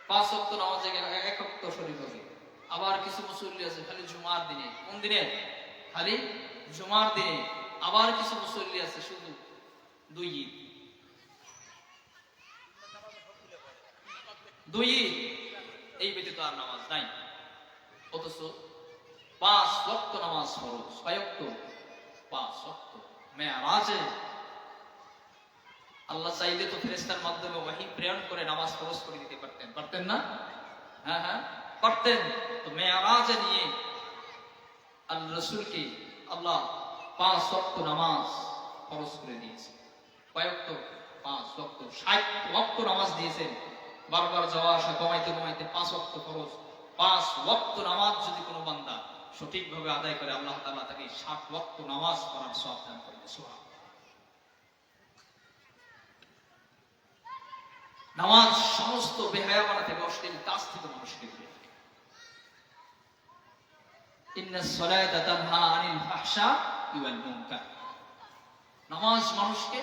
পাঁচ ওয়াক্ত নামাজে এক ওয়াক্ত শরীর হবে। আবার কিছু মুসল্লি আছে খালি জুমার দিনে, কোন দিনে? খালি জুমার দিনে। আবার কিছু মুসল্লি আছে শুধু দুই ঈদ, দুই ঈদ এই ব্যতীত আর নামাজ নাই। অথচ পাঁচ ওয়াক্ত নামাজ ফরজ। কয় ওয়াক্ত? পাঁচ ওয়াক্ত। মেরাজে আল্লাহ চাইলে তো ফেরেশতার মাধ্যমে ওহী প্রেরণ করে নামাজ ফরজ করে দিতে পারতেন, পারতেন না? হ্যাঁ হ্যাঁ পারতেন। তো মেরাজে নিয়ে আল্লাহ রাসূলকে আল্লাহ পাঁচ ওয়াক্ত নামাজ ফরজ করে দিয়েছে। কয় ওয়াক্ত? পাঁচ ওয়াক্ত। 60 ওয়াক্ত নামাজ দিয়েছেন। বারবার যাওয়া আসা কমাইতে কমাইতে পাঁচ ওয়াক্ত ফরজ। পাঁচ ওয়াক্ত নামাজ যদি কোনো বান্দা সঠিকভাবে আদায় করে, আল্লাহ তাআলা তাকে 60 ওয়াক্ত নামাজ পড়ার সওয়াব দান করবে। সুবহান। নামাজ সমস্ত বেহায়াপনা থেকে, অশ্লীল কাজ থেকে মানুষকে দূরে রাখে। ইন্নাস সালাতা তানহা আনিল ফাহশা ওয়াল মুনকার। নামাজ মানুষকে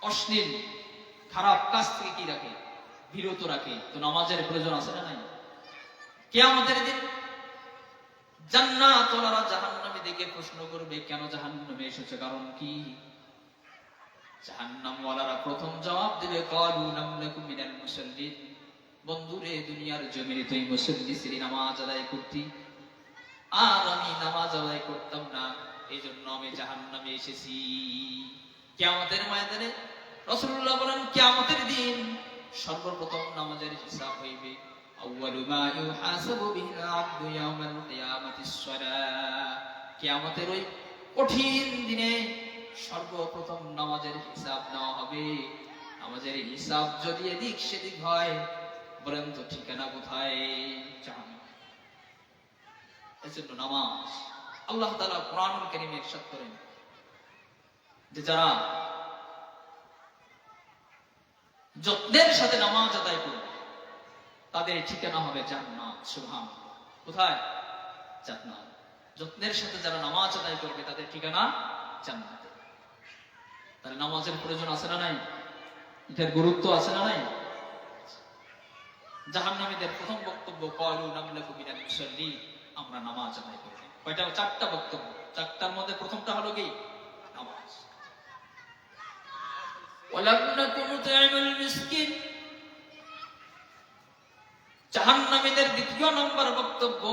অশ্লীল খারাপ কাজ থেকে কি রাখে? বিরত রাখে। তো নামাজের প্রয়োজন আছে না নাই? কিয়ামতের দিন জান্নাতওয়ালারা জাহান্নামীদেরকে প্রশ্ন করবে, কেন জাহান্নামে এসেছে, কারণ কি? জাহান্নামওয়ালারা প্রথম জবাব দেবে, ক্বালু লাম নাকু মিনাল মুসাল্লিন। বন্ধুরে, দুনিয়ার জমিনে তুই মুসল্লি ছিলি, নামাজ আদায় করতি, আর আমি নামাজ আদায় করতাম না, এইজন্য আমি জাহান্নামে এসেছি। কিয়ামতের ময়দানে রাসূলুল্লাহ বলেন, কিয়ামতের দিন সর্বপ্রথম নামাজের হিসাব হইবে। আউয়ালু মা ইউহাসাবু বিহিল আবদু ইয়াউমাল কিয়ামাতিস সালাহ। কিয়ামতের ওই কঠিন দিনে সর্বপ্রথম নামাজের হিসাব নেওয়া হবে। নামাজের হিসাব যদি এদিক সেদিক হয়, বলেন তো ঠিকানা কোথায়? জাহান্নাম। এজন্য নামাজ, আল্লাহ তাআলা কোরআনুল কারীমে ইরশাদ করেন যে যারা যত্নের সাথে নামাজ আদায় করবে তাদের ঠিকানা হবে জান্নাত। সুবহানাল্লাহ। কোথায়? জান্নাত। যত্নের সাথে যারা নামাজ আদায় করবে তাদের ঠিকানা জান্নাত। তাহলে নামাজের প্রয়োজন আছে না নাই? এটার গুরুত্ব আছে না নাই? জাহান্নামীদের প্রথম বক্তব্য, ক্বালু লাম নাকু মিনাল মুসাল্লিন, আমরা নামাজ আদায় করি। কয়টা? চারটা বক্তব্য। চারটার মধ্যে প্রথমটা হলো কি? নামাজ। ওয়ালাম নাকু নুতঈমুল মিসকিন। জাহান্নামীদের দ্বিতীয় নম্বর বক্তব্য,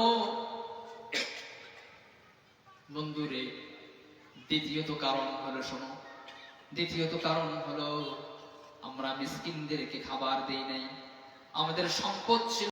বন্ধুরে, দ্বিতীয়ত কারণ হলো, শোনো, দ্বিতীয়ত কারণ হলো আমরা মিসকিনদেরকে খাবার দেই নাই। আমাদের সম্পদ ছিল